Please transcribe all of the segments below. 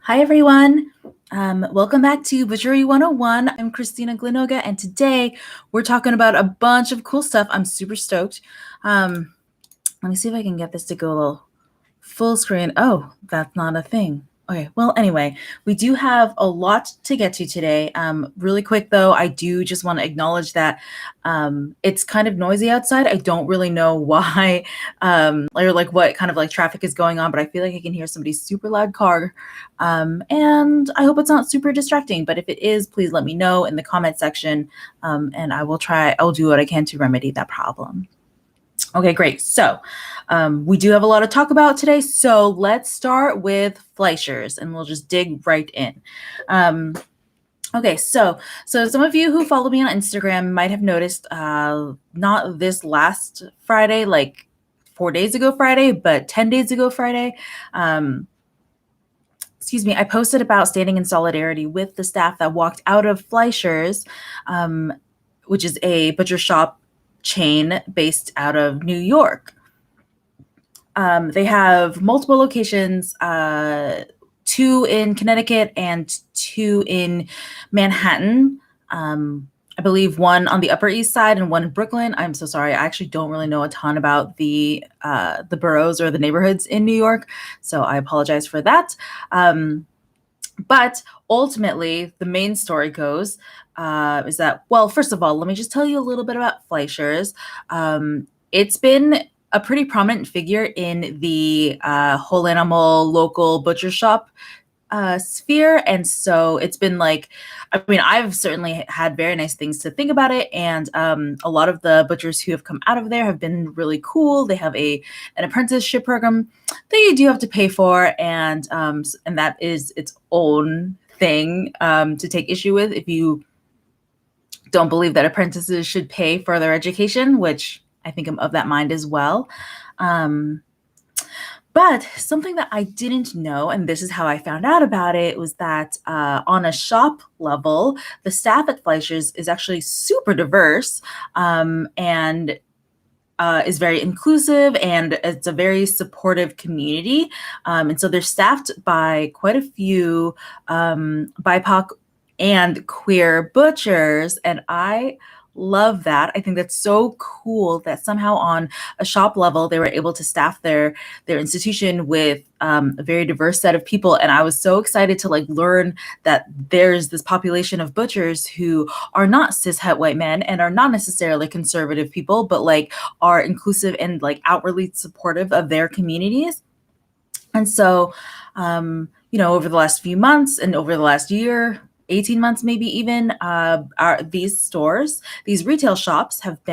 Hi, everyone. Welcome back to Butchery 101. I'm Christina Glenoga, and today we're talking about a bunch of cool stuff. I'm super stoked. Let me see if I can get this to go a little full screen. Oh, that's not a thing. Okay, well, anyway, we do have a lot to get to today. Really quick, though, I do just want to acknowledge that it's kind of noisy outside. I don't really know why, or like what kind of like traffic is going on, but I feel like I can hear somebody's super loud car. And I hope it's not super distracting, but if it is, please let me know in the comment section, and I'll do what I can to remedy that problem. Okay, great. So we do have a lot to talk about today. So let's start with Fleischers and we'll just dig right in. Okay, so some of you who follow me on Instagram might have noticed not this last Friday, like 4 days ago Friday, but 10 days ago Friday. I posted about standing in solidarity with the staff that walked out of Fleischer's, which is a butcher shop chain based out of New York. They have multiple locations, 2 in Connecticut and 2 in Manhattan. I believe 1 on the Upper East Side and 1 in Brooklyn. I'm so sorry. I actually don't really know a ton about the boroughs or the neighborhoods in New York, so I apologize for that. But ultimately, the main story goes is that, well, first of all, let me just tell you a little bit about Fleischer's. It's been a pretty prominent figure in the whole animal local butcher shop sphere. And so it's been like, I mean, I've certainly had very nice things to think about it. And a lot of the butchers who have come out of there have been really cool. They have an apprenticeship program that you do have to pay for. And that is its own thing to take issue with if you don't believe that apprentices should pay for their education, which I think I'm of that mind as well. But something that I didn't know, and this is how I found out about it, was that on a shop level, the staff at Fleischer's is actually super diverse and is very inclusive, and it's a very supportive community. And so they're staffed by quite a few BIPOC and queer butchers, and I love that. I think that's so cool that somehow on a shop level they were able to staff their institution with a very diverse set of people. And I was so excited to like learn that there's this population of butchers who are not cis-het white men and are not necessarily conservative people, but like are inclusive and like outwardly supportive of their communities. And so over the last few months and over the last year, 18 months, maybe even, these retail shops have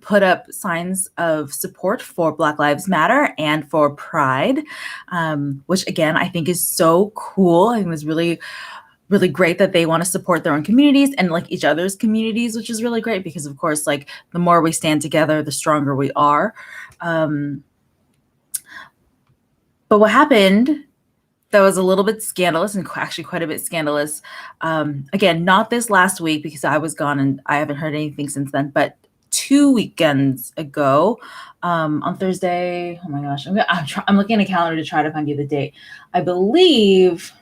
put up signs of support for Black Lives Matter and for Pride, which again, I think is so cool. I think it's really, really great that they want to support their own communities and like each other's communities, which is really great because of course, like the more we stand together, the stronger we are. But what happened that was a little bit scandalous and actually quite a bit scandalous. Again, not this last week because I was gone and I haven't heard anything since then, but 2 weekends ago, on Thursday, oh my gosh, I'm looking at a calendar to try to find you the date. I believe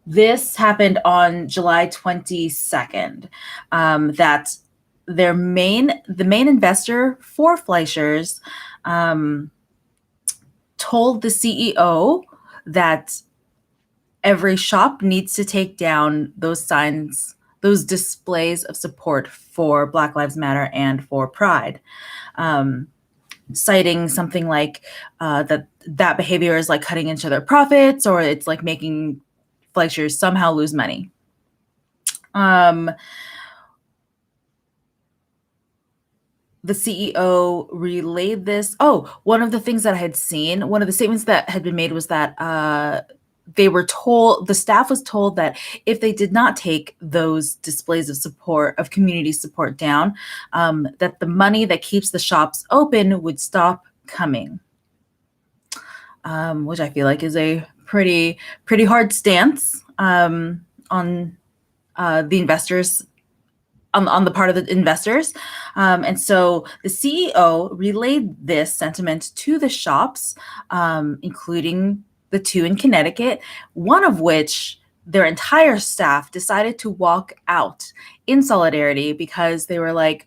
this happened on July 22nd, that the main investor for Fleischer's, told the CEO that every shop needs to take down those signs, those displays of support for Black Lives Matter and for Pride, citing something like that behavior is like cutting into their profits, or it's like making Fleischers somehow lose money. The CEO relayed this. Oh, one of the things that I had seen, one of the statements that had been made was that the staff was told that if they did not take those displays of support, of community support down, that the money that keeps the shops open would stop coming, which I feel like is a pretty hard stance on the investors' on the part of the investors. And so the CEO relayed this sentiment to the shops, including the two in Connecticut, one of which their entire staff decided to walk out in solidarity because they were like,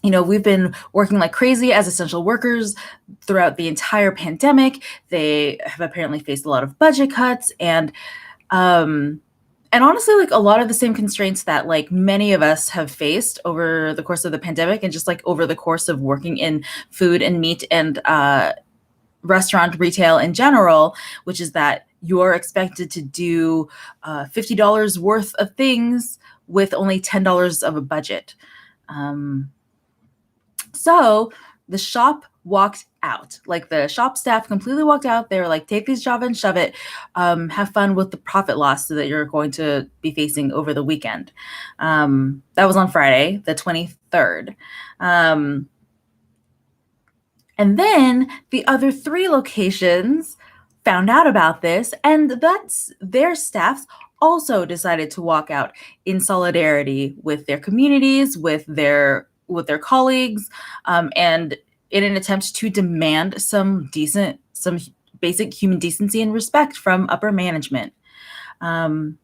we've been working like crazy as essential workers throughout the entire pandemic. They have apparently faced a lot of budget cuts and honestly, like a lot of the same constraints that like many of us have faced over the course of the pandemic and just like over the course of working in food and meat and restaurant retail in general, which is that you're expected to do $50 worth of things with only $10 of a budget. So the shop walked out. Like the shop staff completely walked out. They were like, take this job and shove it. Have fun with the profit loss that you're going to be facing over the weekend. That was on Friday, the 23rd. And then the other 3 locations found out about this, and that's their staffs also decided to walk out in solidarity with their communities, with their colleagues, and in an attempt to demand some basic human decency and respect from upper management. I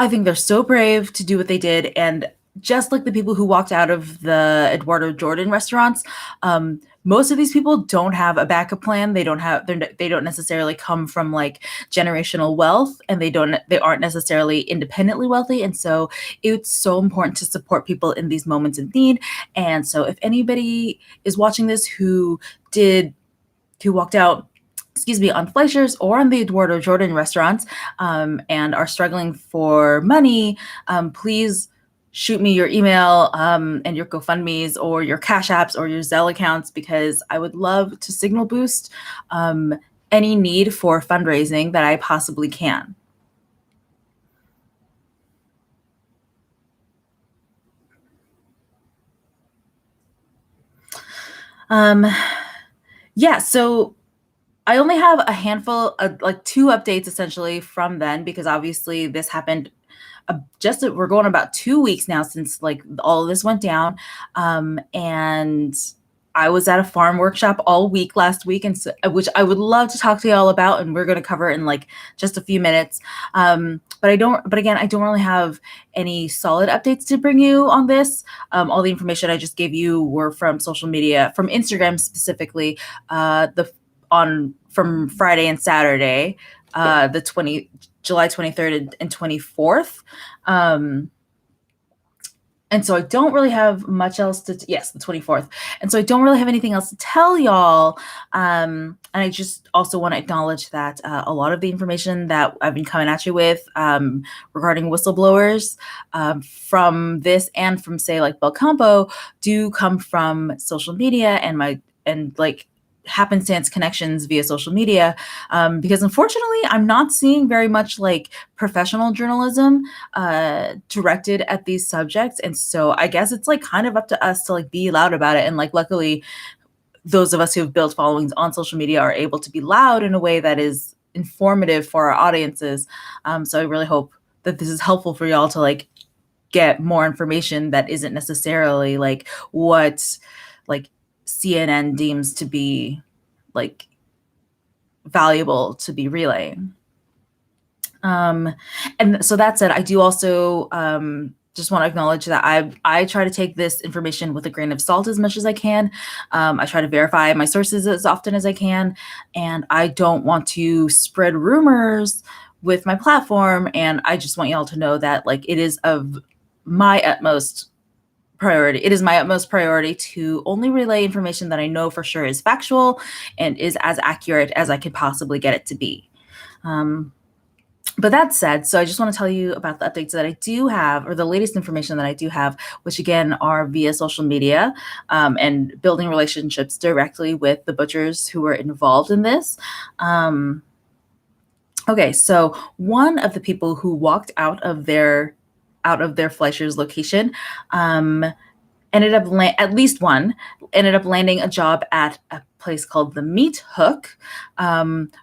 think they're so brave to do what they did, and just like the people who walked out of the Eduardo Jordan restaurants, most of these people don't have a backup plan. They don't necessarily come from like generational wealth, and they aren't necessarily independently wealthy. And so it's so important to support people in these moments of need. And so if anybody is watching this who walked out, on Fleischer's or on the Eduardo Jordan restaurants, and are struggling for money, please shoot me your email and your GoFundMes or your Cash Apps or your Zelle accounts, because I would love to signal boost any need for fundraising that I possibly can. Yeah, so I only have a handful of like 2 updates essentially from then, because obviously this happened we're going about 2 weeks now since like all of this went down. And I was at a farm workshop all week last week, and so, which I would love to talk to y'all about, and we're going to cover in like just a few minutes. But again, I don't really have any solid updates to bring you on this. All the information I just gave you were from social media, from Instagram specifically, from Friday and Saturday, July 23rd and 24th. And so I don't really have much else the 24th. And so I don't really have anything else to tell y'all. And I just also want to acknowledge that a lot of the information that I've been coming at you with regarding whistleblowers from this and from, say, like Belcampo do come from social media and like happenstance connections via social media, because unfortunately I'm not seeing very much like professional journalism directed at these subjects. And so I guess it's like kind of up to us to like be loud about it. And like luckily those of us who have built followings on social media are able to be loud in a way that is informative for our audiences. So I really hope that this is helpful for y'all to like get more information that isn't necessarily like what like CNN deems to be like valuable to be relaying. And so that said, I do also just want to acknowledge that I try to take this information with a grain of salt as much as I can. I try to verify my sources as often as I can, and I don't want to spread rumors with my platform. And I just want y'all to know that like it is of my utmost priority. It is my utmost priority to only relay information that I know for sure is factual and is as accurate as I could possibly get it to be. But that said, so I just want to tell you about the updates that I do have, or the latest information that I do have, which again are via social media and building relationships directly with the butchers who were involved in this. Okay, so one of the people who walked out of their Fleischer's location at least one ended up landing a job at a place called the Meat Hook,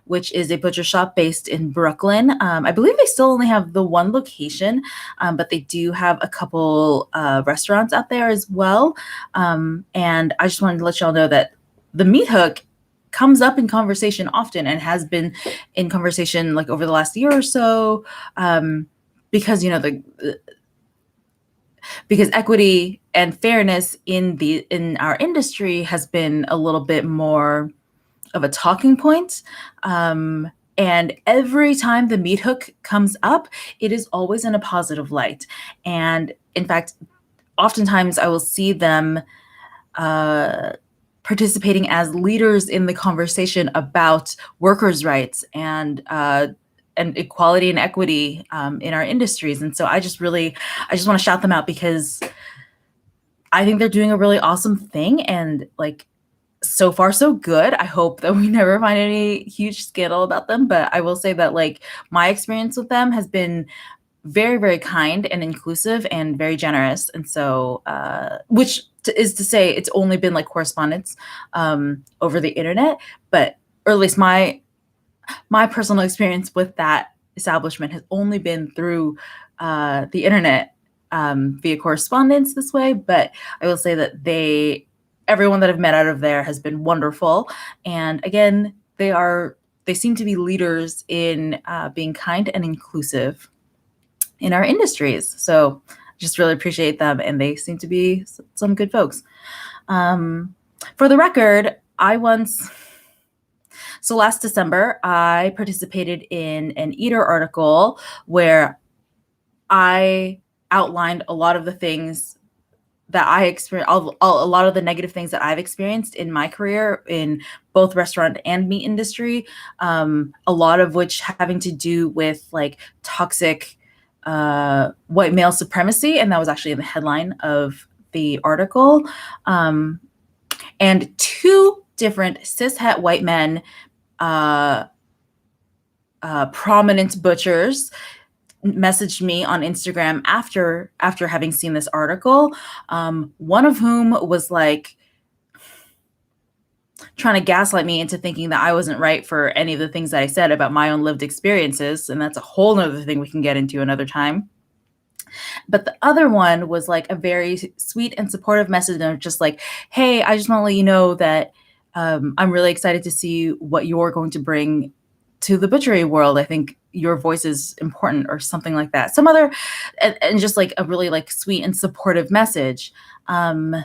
which is a butcher shop based in Brooklyn. I believe they still only have the one location, but they do have a couple restaurants out there as well. And I just wanted to let y'all know that the Meat Hook comes up in conversation often and has been in conversation like over the last year or so, because because equity and fairness in our industry has been a little bit more of a talking point. And every time the Meat Hook comes up, it is always in a positive light. And in fact, oftentimes I will see them participating as leaders in the conversation about workers' rights and equality and equity in our industries. And so I just want to shout them out because I think they're doing a really awesome thing. And like, so far so good. I hope that we never find any huge scandal about them. But I will say that like my experience with them has been very, very kind and inclusive and very generous. And so, which is to say, it's only been like correspondence over the internet, or at least my personal experience with that establishment has only been through the internet via correspondence this way. But I will say that everyone that I've met out of there has been wonderful. And again, they seem to be leaders in being kind and inclusive in our industries. So just really appreciate them. And they seem to be some good folks. For the record, so last December, I participated in an Eater article where I outlined a lot of the things that I experienced, a lot of the negative things that I've experienced in my career in both restaurant and meat industry, a lot of which having to do with like toxic white male supremacy. And that was actually in the headline of the article. And two different cishet white men, prominent butchers, messaged me on Instagram after having seen this article. One of whom was like trying to gaslight me into thinking that I wasn't right for any of the things that I said about my own lived experiences. And that's a whole nother thing we can get into another time. But the other one was like a very sweet and supportive message of just like, hey, I just want to let you know that I'm really excited to see what you're going to bring to the butchery world. I think your voice is important, or something like that. Some other, and just like a really like sweet and supportive message. And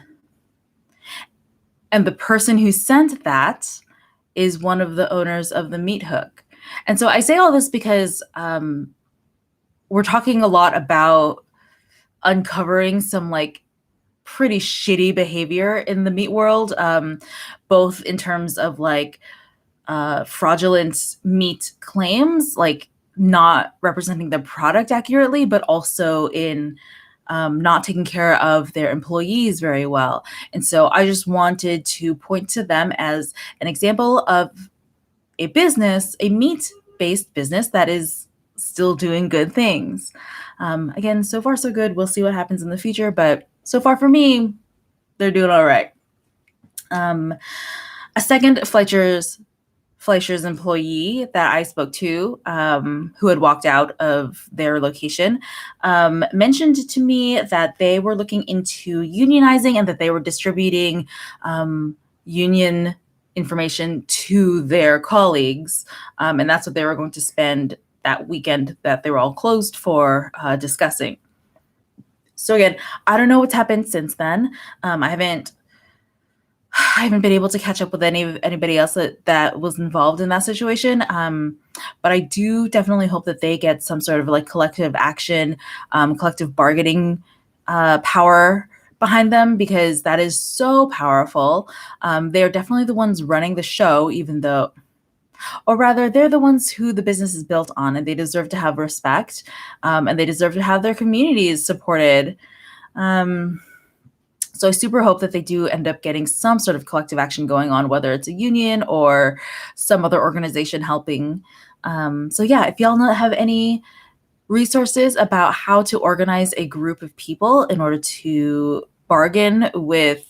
the person who sent that is one of the owners of the Meat Hook. And so I say all this because we're talking a lot about uncovering some like pretty shitty behavior in the meat world, both in terms of like fraudulent meat claims, like not representing the product accurately, but also in not taking care of their employees very well. And so I just wanted to point to them as an example of a business, a meat-based business that is still doing good things. Again, so far so good. We'll see what happens in the future, but so far for me, they're doing all right. A second Fleisher's employee that I spoke to, who had walked out of their location, mentioned to me that they were looking into unionizing and that they were distributing union information to their colleagues. And that's what they were going to spend that weekend that they were all closed for discussing. So again, I don't know what's happened since then. I haven't been able to catch up with anybody else that was involved in that situation. But I do definitely hope that they get some sort of like collective action, collective bargaining power behind them, because that is so powerful. They're definitely the ones running the show, or rather, they're the ones who the business is built on, and they deserve to have respect, and they deserve to have their communities supported. So I super hope that they do end up getting some sort of collective action going on, whether it's a union or some other organization helping. So yeah, if y'all have any resources about how to organize a group of people in order to bargain with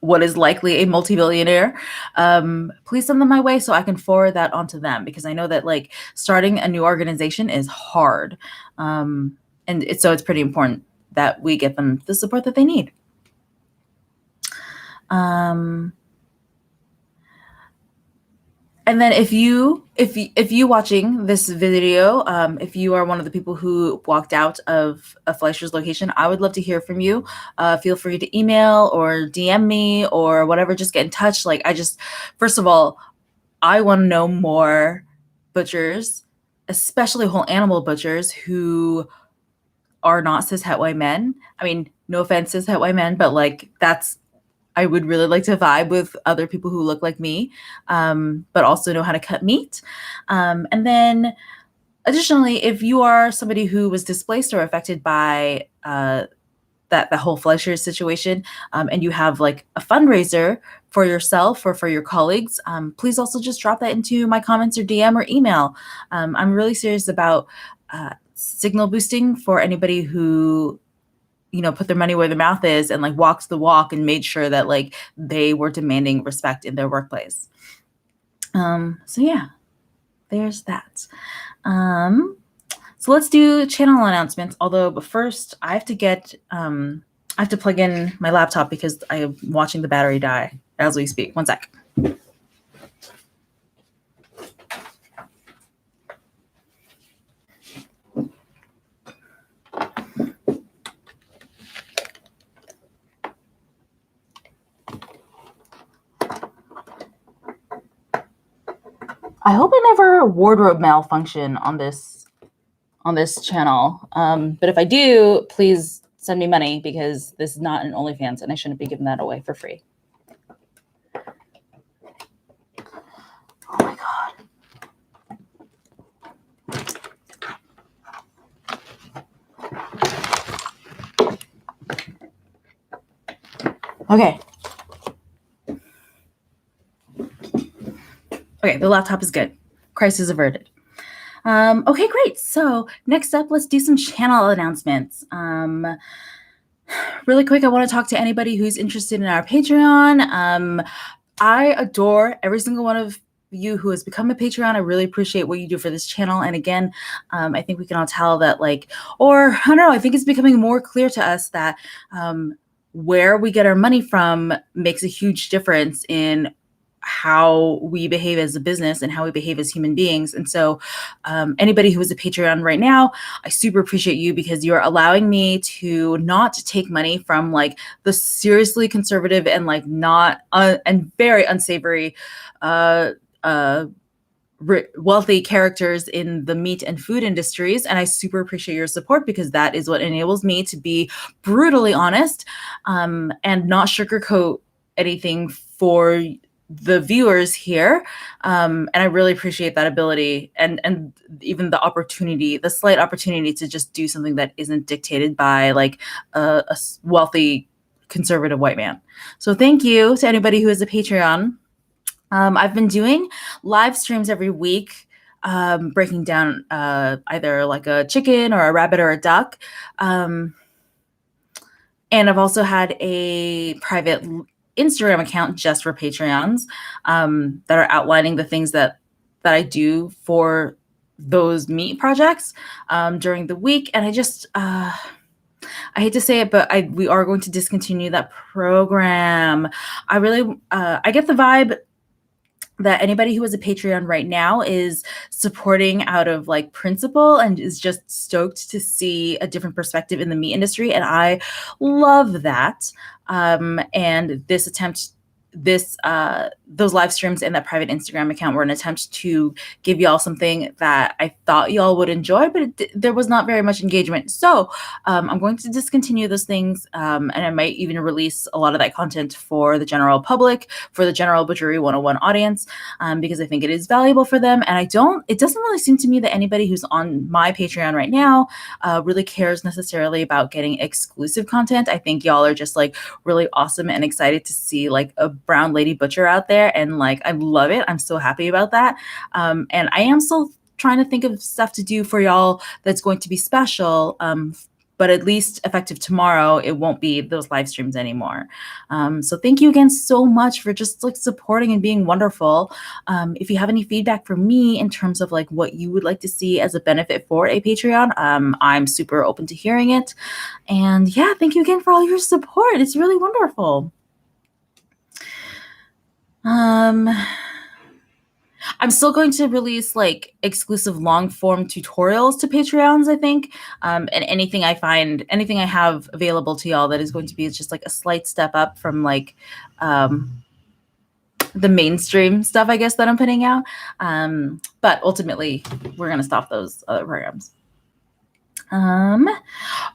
what is likely a multi-billionaire, please send them my way so I can forward that onto them, because I know that like starting a new organization is hard. And so it's pretty important that we get them the support that they need. And then if you watching this video, if you are one of the people who walked out of a Fleischer's location, I would love to hear from you. Feel free to email or DM me or whatever. Just get in touch. Like, first of all, I want to know more butchers, especially whole animal butchers who are not cis-het white men. I mean, no offense, cis-het white men, but like I would really like to vibe with other people who look like me, but also know how to cut meat. And then additionally, if you are somebody who was displaced or affected by the whole Fleischer situation, and you have like a fundraiser for yourself or for your colleagues, please also just drop that into my comments or DM or email. I'm really serious about signal boosting for anybody who put their money where their mouth is and like walked the walk and made sure that like they were demanding respect in their workplace. So yeah, there's that. So let's do channel announcements. But first I have to plug in my laptop because I am watching the battery die as we speak. One sec. I hope I never wardrobe malfunction on this channel. But if I do, please send me money, because this is not an OnlyFans and I shouldn't be giving that away for free. Oh my God. Okay. Okay, the laptop is good. Crisis averted. Okay, great. So next up, let's do some channel announcements. Really quick, I want to talk to anybody who's interested in our Patreon. I adore every single one of you who has become a Patreon. I really appreciate what you do for this channel. And again, I think we can all tell that I don't know, I think it's becoming more clear to us that where we get our money from makes a huge difference in how we behave as a business and how we behave as human beings. And so anybody who is a Patreon right now, I super appreciate you, because you're allowing me to not take money from like the seriously conservative and like not and very unsavory wealthy characters in the meat and food industries. And I super appreciate your support, because that is what enables me to be brutally honest and not sugarcoat anything for the viewers here. And I really appreciate that ability and even the opportunity, the slight opportunity to just do something that isn't dictated by like a wealthy conservative white man. So thank you to anybody who is a Patreon. I've been doing live streams every week, breaking down either like a chicken or a rabbit or a duck. And I've also had a private Instagram account just for Patreons that are outlining the things that I do for those meat projects during the week. And I hate to say it, but we are going to discontinue that program. I get the vibe that anybody who is a Patreon right now is supporting out of like principle and is just stoked to see a different perspective in the meat industry. And I love that. And those live streams and that private Instagram account were an attempt to give y'all something that I thought y'all would enjoy, but there was not very much engagement. So I'm going to discontinue those things, and I might even release a lot of that content for the general public, for the general Butchery 101 audience, because I think it is valuable for them. And it doesn't really seem to me that anybody who's on my Patreon right now really cares necessarily about getting exclusive content. I think y'all are just like really awesome and excited to see like a brown lady butcher out there, and like I love it. I'm so happy about that. And I am still trying to think of stuff to do for y'all that's going to be special. but at least effective tomorrow, it won't be those live streams anymore. So thank you again so much for just like supporting and being wonderful. If you have any feedback for me in terms of like what you would like to see as a benefit for a Patreon, I'm super open to hearing it. And yeah, thank you again for all your support. It's really wonderful. I'm still going to release like exclusive long form tutorials to Patreons, I think. And anything I have available to y'all that is going to be just like a slight step up from like the mainstream stuff, I guess, that I'm putting out. But ultimately, we're going to stop those other programs.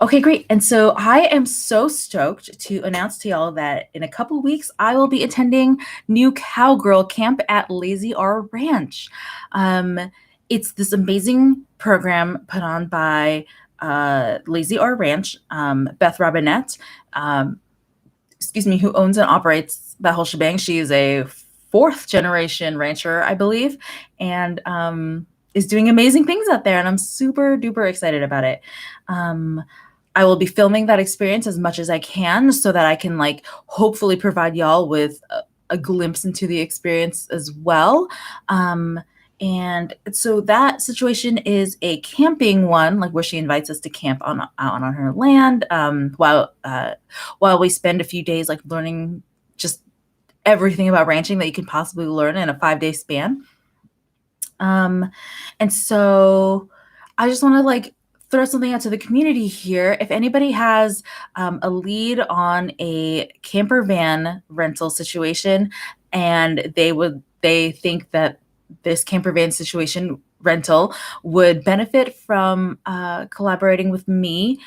Okay, great. And so I am so stoked to announce to y'all that in a couple weeks, I will be attending New Cowgirl Camp at Lazy R Ranch. It's this amazing program put on by Lazy R Ranch, Beth Robinette, who owns and operates that whole shebang. She is a fourth generation rancher, I believe, and is doing amazing things out there, and I'm super duper excited about it. I will be filming that experience as much as I can so that I can like hopefully provide y'all with a glimpse into the experience as well. And so that situation is a camping one, like where she invites us to camp on her land, while we spend a few days like learning just everything about ranching that you can possibly learn in a 5-day span. And so I just want to like throw something out to the community here. If anybody has a lead on a camper van rental situation, and they think that this camper van situation rental would benefit from collaborating with me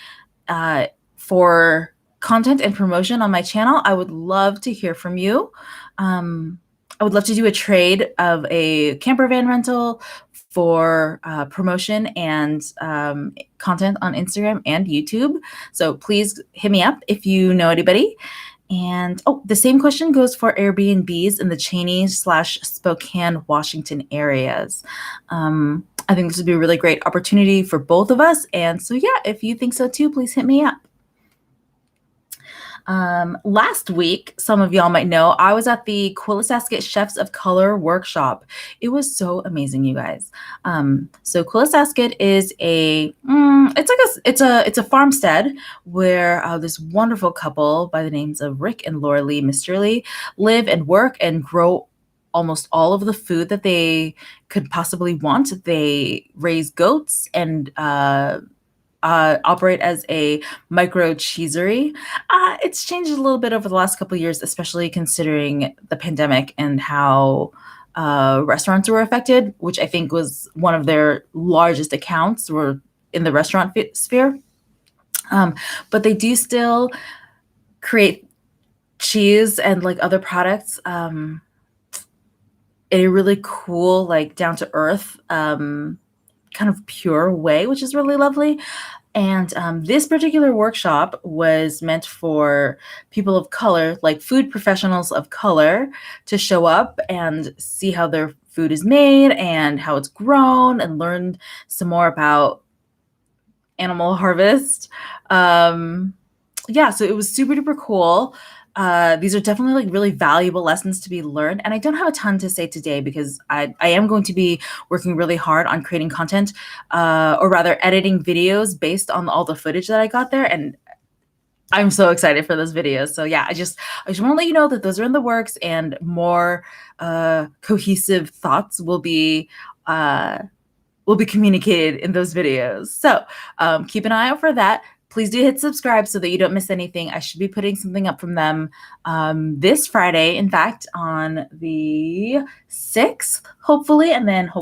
for content and promotion on my channel, I would love to hear from you. I would love to do a trade of a camper van rental for promotion and content on Instagram and YouTube. So please hit me up if you know anybody. And the same question goes for Airbnbs in the Cheney/Spokane, Washington areas. I think this would be a really great opportunity for both of us. And so, yeah, if you think so too, please hit me up. Last week, some of y'all might know, I was at the Quillisasket Chefs of Color workshop. It was so amazing, you guys. So Quillisasket is it's a farmstead where this wonderful couple by the names of Rick and Laura Lee Misterly live and work and grow almost all of the food that they could possibly want. They raise goats and operate as a micro cheesery. It's changed a little bit over the last couple of years, especially considering the pandemic and how restaurants were affected, which I think was one of their largest accounts were in the restaurant sphere. But they do still create cheese and like other products in a really cool, like down to earth, kind of pure way, which is really lovely. And this particular workshop was meant for people of color, like food professionals of color, to show up and see how their food is made and how it's grown and learn some more about animal harvest. So it was super duper cool. These are definitely like really valuable lessons to be learned. And I don't have a ton to say today because I am going to be working really hard on creating content, or rather editing videos based on all the footage that I got there. And I'm so excited for those videos. So yeah, I just want to let you know that those are in the works, and more cohesive thoughts will be communicated in those videos. So keep an eye out for that. Please do hit subscribe so that you don't miss anything. I should be putting something up from them this Friday, in fact, on the 6th, hopefully. And then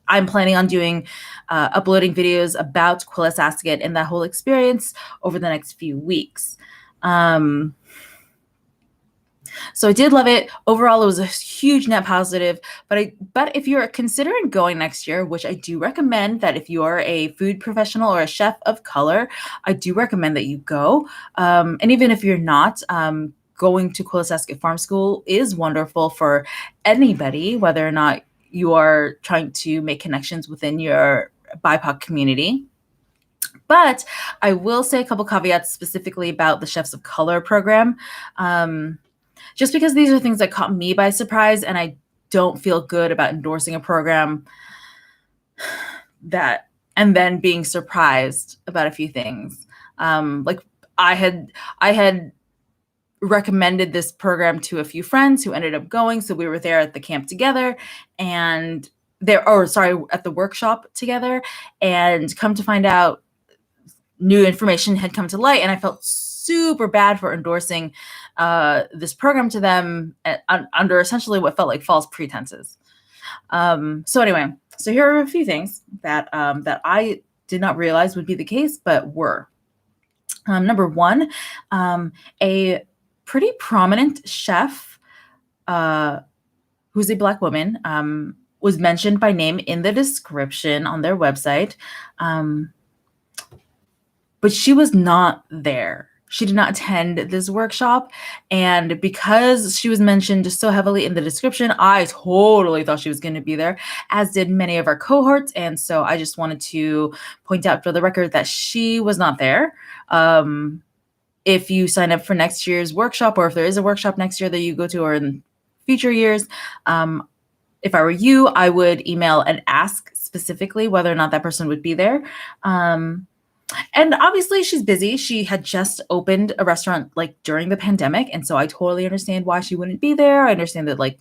I'm planning on doing uploading videos about Quillisasket and that whole experience over the next few weeks. So I did love it. Overall, it was a huge net positive. But if you're considering going next year, which I do recommend that if you are a food professional or a chef of color, I do recommend that you go. And even if you're not, going to Quillisasket Farm School is wonderful for anybody, whether or not you are trying to make connections within your BIPOC community. But I will say a couple caveats specifically about the Chefs of Color program, just because these are things that caught me by surprise, and I don't feel good about endorsing a program that and then being surprised about a few things. Like I had recommended this program to a few friends who ended up going, so we were there at the camp together, and at the workshop together, and come to find out, new information had come to light, and I felt super bad for endorsing this program to them under essentially what felt like false pretenses. So anyway, so here are a few things that I did not realize would be the case, but were. Number one, a pretty prominent chef, who's a Black woman, was mentioned by name in the description on their website, but she was not there. She did not attend this workshop, and because she was mentioned so heavily in the description, I totally thought she was going to be there, as did many of our cohorts, and so I just wanted to point out for the record that she was not there. If you sign up for next year's workshop, or if there is a workshop next year that you go to, or in future years, if I were you, I would email and ask specifically whether or not that person would be there. And obviously she's busy. She had just opened a restaurant like during the pandemic, and so I totally understand why she wouldn't be there. I understand that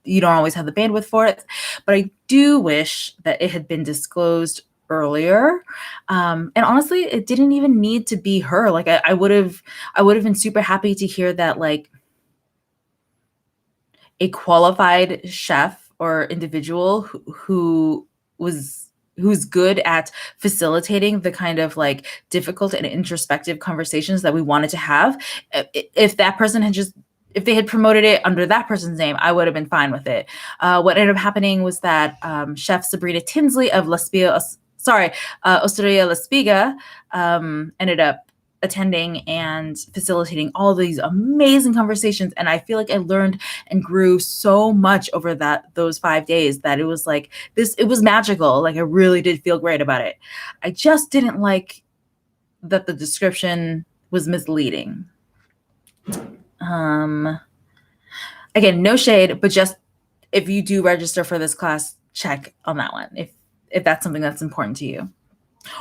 you don't always have the bandwidth for it, but I do wish that it had been disclosed earlier. And honestly, it didn't even need to be her. Like I would have been super happy to hear that like a qualified chef or individual who's good at facilitating the kind of like difficult and introspective conversations that we wanted to have. If that person if they had promoted it under that person's name, I would have been fine with it. What ended up happening was that Chef Sabrina Tinsley of Osteria La Spiga ended up attending and facilitating all these amazing conversations, and I feel like I learned and grew so much over those 5 days that it was like it was magical. Like I really did feel great about it. I just didn't like that the description was misleading. Again, no shade, but just if you do register for this class, check on that one if that's something that's important to you.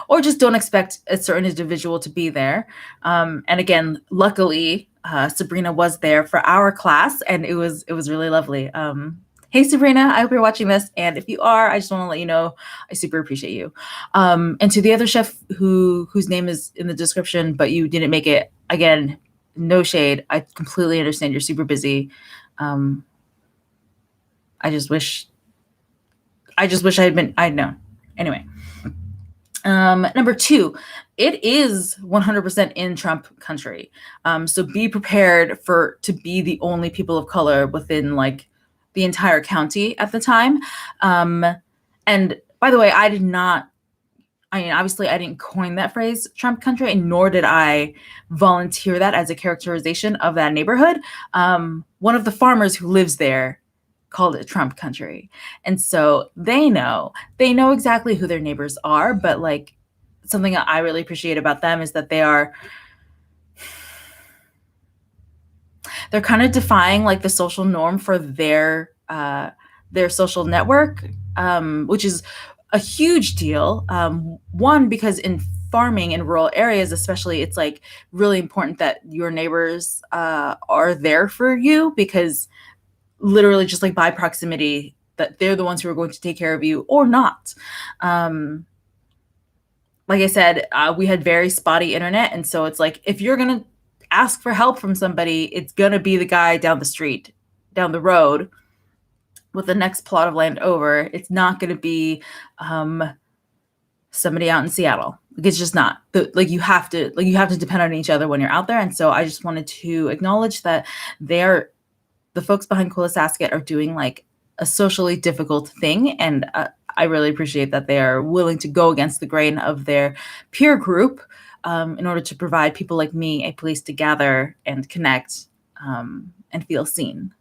Or just don't expect a certain individual to be there. And again, luckily, Sabrina was there for our class, and it was really lovely. Hey, Sabrina, I hope you're watching this. And if you are, I just want to let you know I super appreciate you. And to the other chef whose name is in the description, but you didn't make it, again, no shade. I completely understand you're super busy. I just wish I'd known. Anyway. Number two, it is 100% in Trump country. So be prepared to be the only people of color within like the entire county at the time. And by the way, obviously I didn't coin that phrase Trump country, and nor did I volunteer that as a characterization of that neighborhood. One of the farmers who lives there called it Trump country. And so they know exactly who their neighbors are, but like something that I really appreciate about them is that they're kind of defying like the social norm for their social network, which is a huge deal. One, because in farming in rural areas, especially, it's like really important that your neighbors are there for you, because literally just like by proximity, that they're the ones who are going to take care of you or not. Like I said, we had very spotty internet. And so it's like, if you're going to ask for help from somebody, it's going to be the guy down the road with the next plot of land over. It's not going to be somebody out in Seattle. Like, it's just not. You have to depend on each other when you're out there. And so I just wanted to acknowledge that the folks behind Colasasket are doing like a socially difficult thing. And I really appreciate that they are willing to go against the grain of their peer group in order to provide people like me a place to gather and connect and feel seen.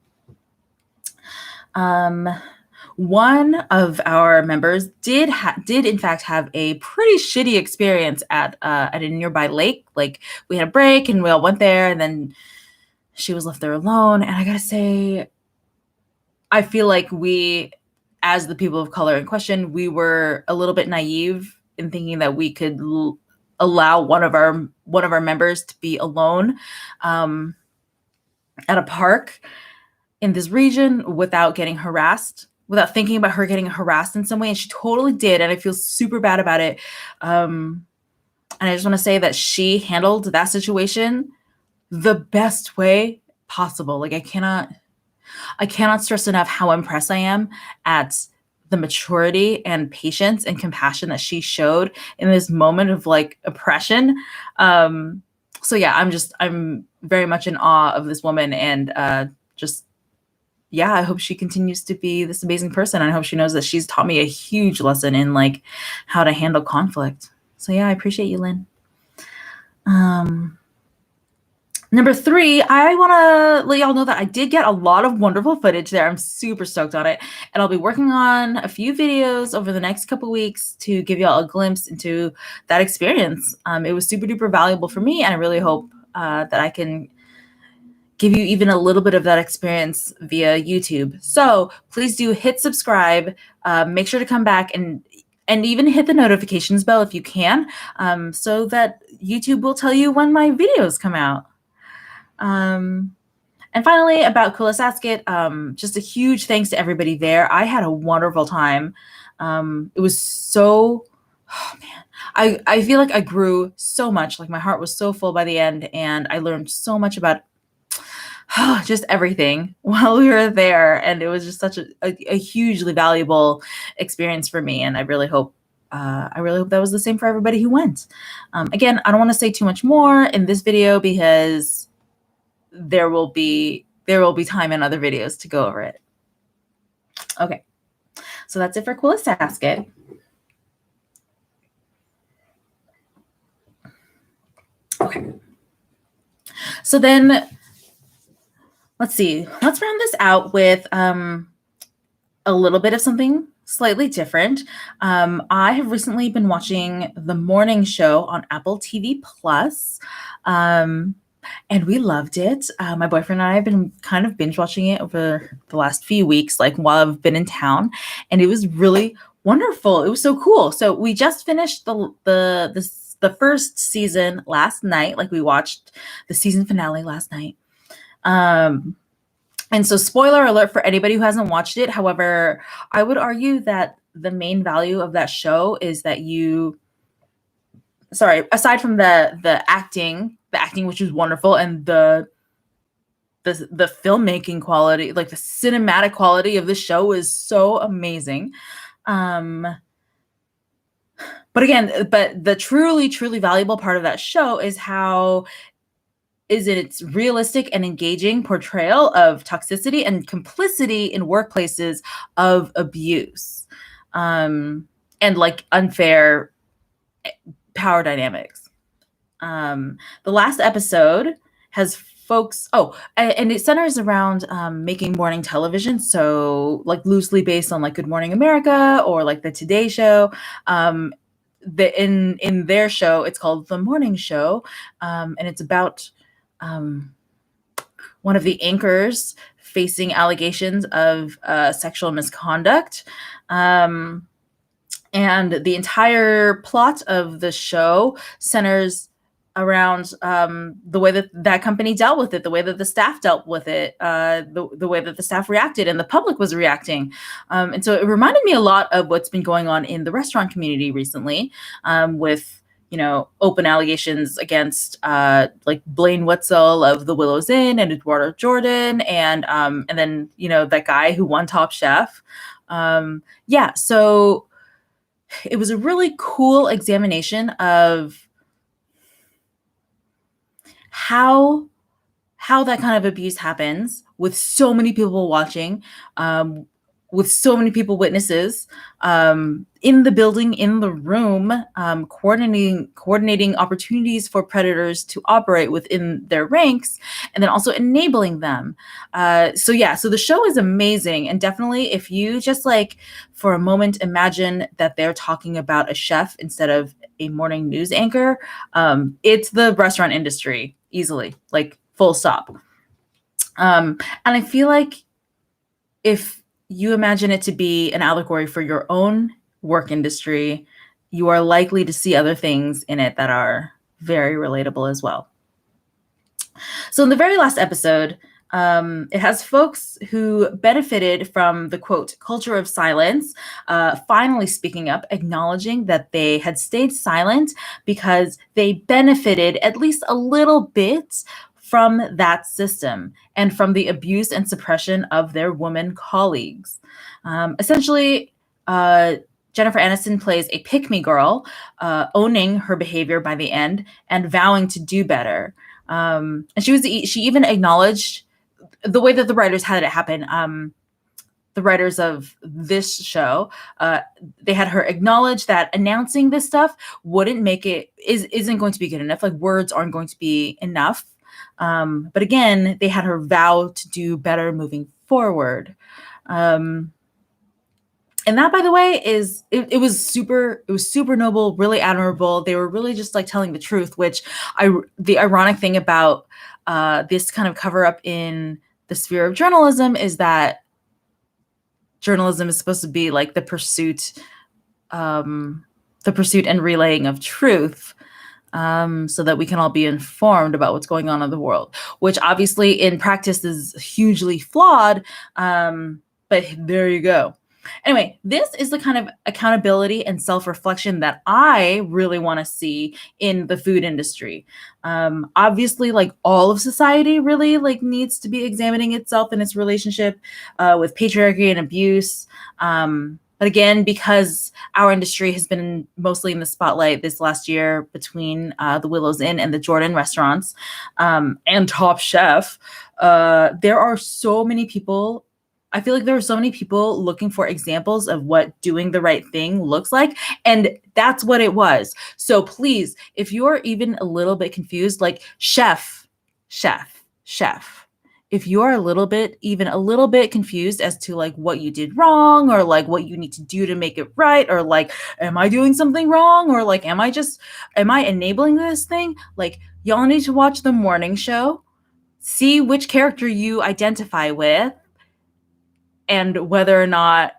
one of our members did in fact have a pretty shitty experience at a nearby lake. Like, we had a break and we all went there, and then she was left there alone. And I gotta say, I feel like we, as the people of color in question, we were a little bit naive in thinking that we could allow one of our members to be alone at a park in this region without getting harassed, without thinking about her getting harassed in some way. And she totally did. And I feel super bad about it. And I just want to say that she handled that situation the best way possible. Like, I cannot stress enough how impressed I am at the maturity and patience and compassion that she showed in this moment of like oppression. So yeah, I'm very much in awe of this woman, and yeah, I hope she continues to be this amazing person. I hope she knows that she's taught me a huge lesson in like how to handle conflict. So yeah, I appreciate you, Lynn. Number 3, I want to let y'all know that I did get a lot of wonderful footage there. I'm super stoked on it. And I'll be working on a few videos over the next couple weeks to give y'all a glimpse into that experience. It was super duper valuable for me, and I really hope that I can give you even a little bit of that experience via YouTube. So please do hit subscribe. Make sure to come back and even hit the notifications bell if you can, so that YouTube will tell you when my videos come out. And finally, about Coolest Ask It, just a huge thanks to everybody there. I had a wonderful time. It was so, oh man, I feel like I grew so much. Like, my heart was so full by the end, and I learned so much about just everything while we were there. And it was just such a hugely valuable experience for me. And I really hope that was the same for everybody who went. Again, I don't want to say too much more in this video because there will be time in other videos to go over it. Okay, so that's it for Coolest Ask It. Okay, so then let's see. Let's round this out with a little bit of something slightly different. I have recently been watching The Morning Show on Apple TV Plus. And we loved it. My boyfriend and I have been kind of binge watching it over the last few weeks, like while I've been in town, and it was really wonderful. It was so cool. So we just finished the first season last night. Like, we watched the season finale last night. And so, spoiler alert for anybody who hasn't watched it. However, I would argue that the main value of that show is that aside from the acting, which was wonderful, and the filmmaking quality, like the cinematic quality of the show is so amazing. But the truly valuable part of that show is its realistic and engaging portrayal of toxicity and complicity in workplaces of abuse, and like unfair power dynamics. The last episode has and it centers around making morning television, so like loosely based on like Good Morning America or like the Today Show. In their show, it's called The Morning Show, and it's about one of the anchors facing allegations of sexual misconduct. And the entire plot of the show centers around the way that company dealt with it, the way that the staff dealt with it, the way that the staff reacted and the public was reacting. And so it reminded me a lot of what's been going on in the restaurant community recently, with open allegations against like Blaine Wetzel of the Willow's Inn and Eduardo Jordan, and then that guy who won Top Chef. So it was a really cool examination of how that kind of abuse happens with so many people watching, with so many people witnesses in the building, in the room, coordinating opportunities for predators to operate within their ranks, and then also enabling them. So the show is amazing, and definitely if you just like for a moment imagine that they're talking about a chef instead of a morning news anchor, it's the restaurant industry easily, like full stop. And I feel like if you imagine it to be an allegory for your own work industry, you are likely to see other things in it that are very relatable as well. So in the very last episode, it has folks who benefited from the quote culture of silence finally speaking up, acknowledging that they had stayed silent because they benefited at least a little bit from that system and from the abuse and suppression of their women colleagues. Essentially, Jennifer Aniston plays a pick-me girl, owning her behavior by the end and vowing to do better. And she even acknowledged the way that the writers had it happen. The writers of this show, they had her acknowledge that announcing this stuff isn't going to be good enough. Like words aren't going to be enough. But again, they had her vow to do better moving forward. And that, by the way, it was super noble, really admirable. They were really just like telling the truth, which the ironic thing about this kind of cover up in the sphere of journalism is that journalism is supposed to be like the pursuit and relaying of truth, so that we can all be informed about what's going on in the world, which obviously in practice is hugely flawed. But there you go. Anyway, this is the kind of accountability and self-reflection that I really want to see in the food industry. Obviously, like all of society really like needs to be examining itself and its relationship with patriarchy and abuse. But again, because our industry has been mostly in the spotlight this last year between the Willow's Inn and the Jordan restaurants and Top Chef, there are so many people. I feel like there are so many people looking for examples of what doing the right thing looks like. And that's what it was. So please, if you're even a little bit confused, like chef, if you are even a little bit confused as to like what you did wrong or like what you need to do to make it right, or like, am I doing something wrong? Or like, am I enabling this thing? Like y'all need to watch the morning show, see which character you identify with, and whether or not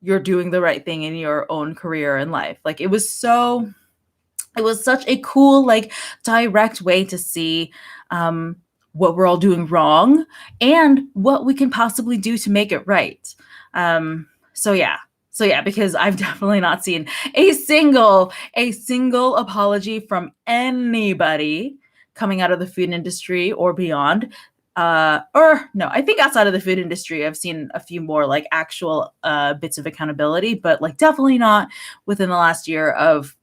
you're doing the right thing in your own career in life. Like it was such a cool, like direct way to see what we're all doing wrong and what we can possibly do to make it right. So yeah, because I've definitely not seen a single apology from anybody coming out of the food industry or beyond. Or no, I think outside of the food industry, I've seen a few more like actual bits of accountability, but like definitely not within the last year of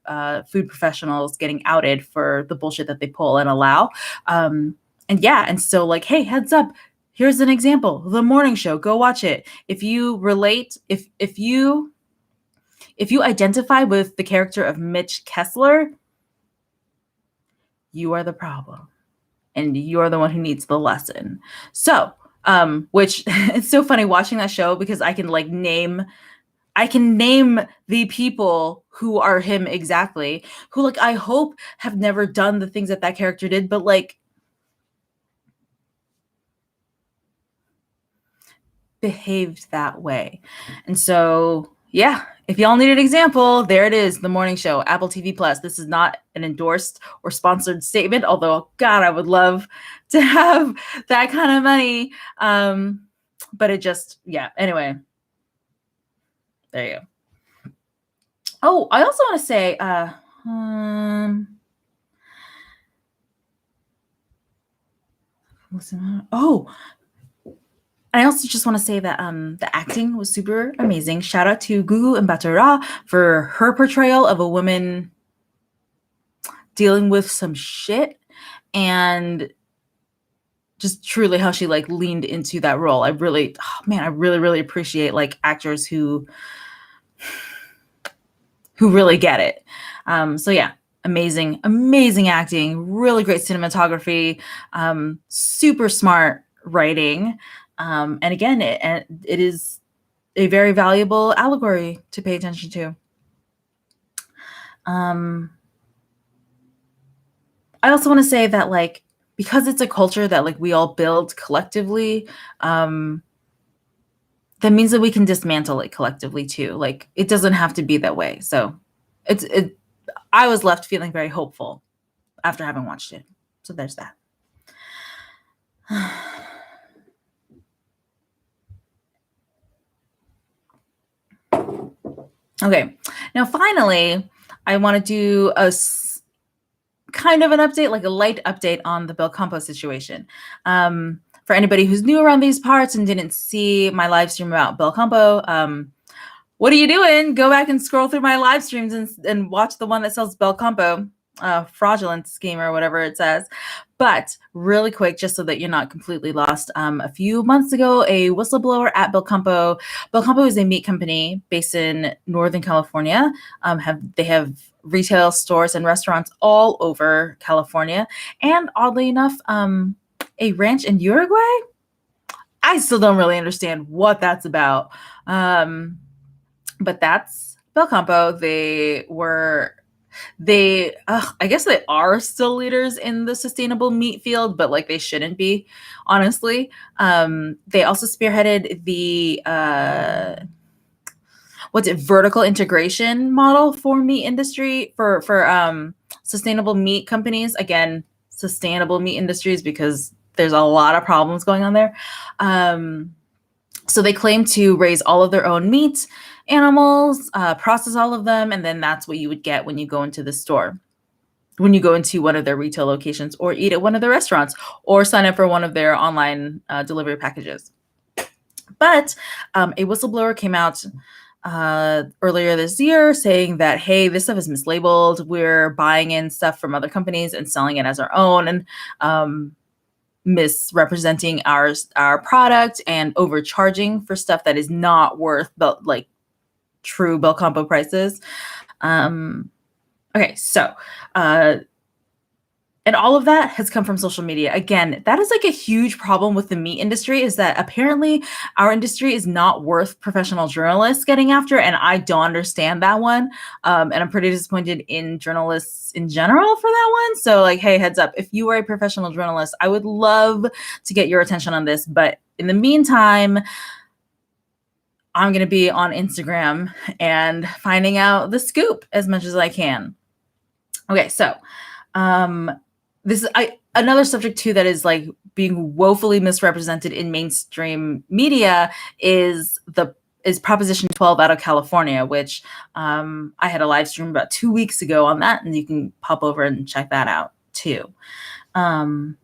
food professionals getting outed for the bullshit that they pull and allow. And so like, hey, heads up, here's an example. The morning show, go watch it. If you relate, if you identify with the character of Mitch Kessler, you are the problem. And you're the one who needs the lesson. So, which it's so funny watching that show because I can name the people who are him exactly, who like I hope have never done the things that character did, but like behaved that way. And so, yeah, if y'all need an example, there it is, the morning show, Apple TV Plus. This is not an endorsed or sponsored statement, although, God, I would love to have that kind of money. But it just, yeah, anyway, there you go. Oh, I also want to say, I also just want to say that the acting was super amazing. Shout out to Gugu and Butchery for her portrayal of a woman dealing with some shit and just truly how she like leaned into that role. I really, I really appreciate like actors who really get it. So yeah, amazing acting, really great cinematography, super smart writing. And again, it is a very valuable allegory to pay attention to. I also want to say that like, because it's a culture that like we all build collectively, that means that we can dismantle it collectively too. Like it doesn't have to be that way. So I was left feeling very hopeful after having watched it. So there's that. Okay. Now, finally, I want to do kind of an update, like a light update on the Belcampo situation. For anybody who's new around these parts and didn't see my live stream about Belcampo, what are you doing? Go back and scroll through my live streams and watch the one that sells Belcampo, fraudulent scheme or whatever it says. But really quick, just so that you're not completely lost, a few months ago, a whistleblower at Belcampo is a meat company based in Northern California. They have retail stores and restaurants all over California. And oddly enough, a ranch in Uruguay. I still don't really understand what that's about. But that's Belcampo. I guess they are still leaders in the sustainable meat field, but like they shouldn't be, honestly. They also spearheaded the vertical integration model for meat industry for sustainable meat companies. Again, sustainable meat industries, because there's a lot of problems going on there. So they claim to raise all of their own meat animals, process all of them, and then that's what you would get when you go into the store, when you go into one of their retail locations or eat at one of their restaurants or sign up for one of their online delivery packages. But a whistleblower came out earlier this year saying that, hey, this stuff is mislabeled. We're buying in stuff from other companies and selling it as our own, and misrepresenting our product and overcharging for stuff that is not worth like true Belcampo prices. Okay, so and all of that has come from social media. Again, that is like a huge problem with the meat industry, is that apparently our industry is not worth professional journalists getting after, and I don't understand that one. And I'm pretty disappointed in journalists in general for that one. So like, hey, heads up, if you are a professional journalist, I would love to get your attention on this. But in the meantime, I'm going to be on Instagram and finding out the scoop as much as I can. Okay, so this is another subject too that is like being woefully misrepresented in mainstream media is Proposition 12 out of California, which I had a live stream about 2 weeks ago on that, and you can pop over and check that out too. But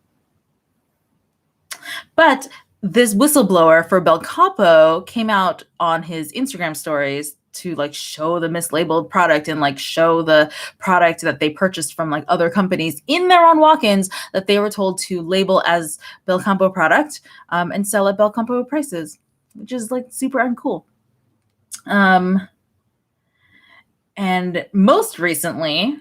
this whistleblower for Belcampo came out on his Instagram stories to like show the mislabeled product and like show the product that they purchased from like other companies in their own walk-ins that they were told to label as Belcampo product and sell at Belcampo prices, which is like super uncool. And most recently,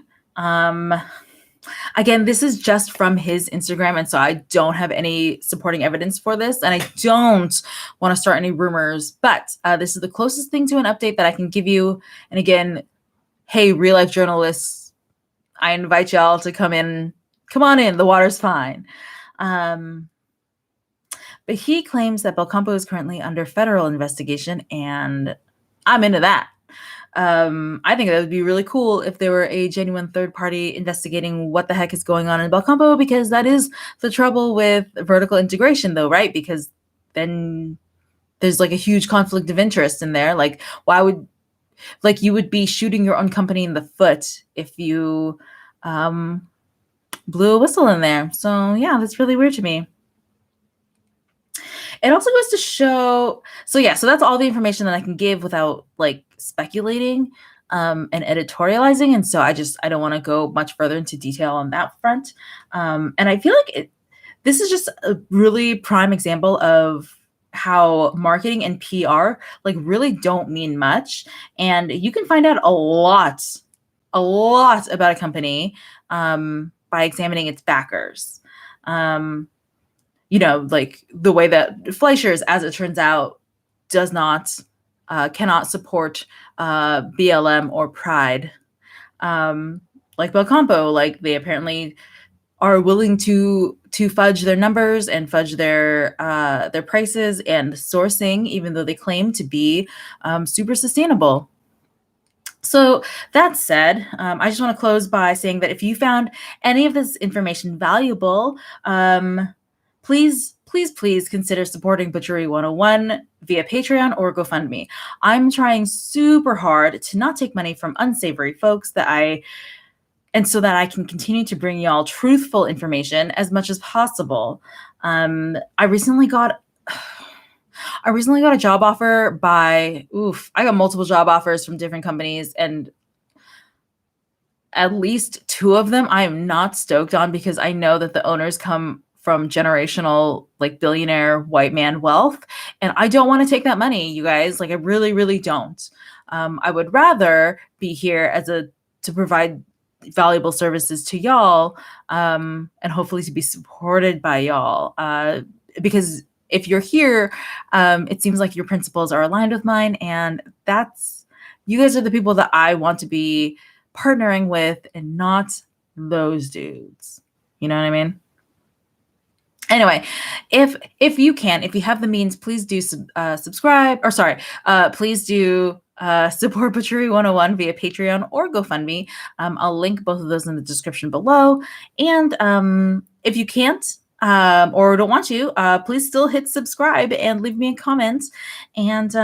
again, this is just from his Instagram, and so I don't have any supporting evidence for this, and I don't want to start any rumors, but this is the closest thing to an update that I can give you. And again, hey, real life journalists, I invite y'all to come on in, the water's fine. But he claims that Belcampo is currently under federal investigation, and I'm into that. I think that would be really cool if there were a genuine third party investigating what the heck is going on in Belcampo, because that is the trouble with vertical integration though, right? Because then there's like a huge conflict of interest in there. Like, why would, like, you would be shooting your own company in the foot if you blew a whistle in there. So yeah, that's really weird to me. It also goes to show, so that's all the information that I can give without like speculating and editorializing. And so I don't want to go much further into detail on that front. And I feel like this is just a really prime example of how marketing and PR like really don't mean much. And you can find out a lot about a company by examining its backers. Like the way that Fleischer's, as it turns out, does not, cannot support BLM or Pride. Like Belcampo, like they apparently are willing to fudge their numbers and fudge their prices and sourcing, even though they claim to be super sustainable. So that said, I just want to close by saying that if you found any of this information valuable, please consider supporting Butchery 101 via Patreon or GoFundMe. I'm trying super hard to not take money from unsavory folks so that I can continue to bring y'all truthful information as much as possible. I recently got a job offer I got multiple job offers from different companies, and at least 2 of them I am not stoked on because I know that the owners come from generational, like, billionaire white man wealth, and I don't want to take that money, you guys. Like, I really, really don't. I would rather be here to provide valuable services to y'all, and hopefully to be supported by y'all. Because if you're here, it seems like your principles are aligned with mine, and you guys are the people that I want to be partnering with, and not those dudes. You know what I mean? Anyway, if you have the means, please do subscribe, or sorry, please do support Butchery 101 via Patreon or GoFundMe. I'll link both of those in the description below. And if you can't or don't want to, please still hit subscribe and leave me a comment. And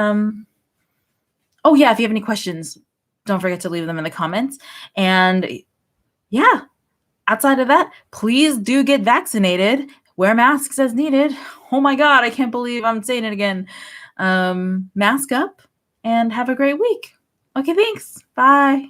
oh yeah, if you have any questions, don't forget to leave them in the comments. And yeah, outside of that, please do get vaccinated. Wear masks as needed. Oh my God, I can't believe I'm saying it again. Mask up and have a great week. Okay, thanks. Bye.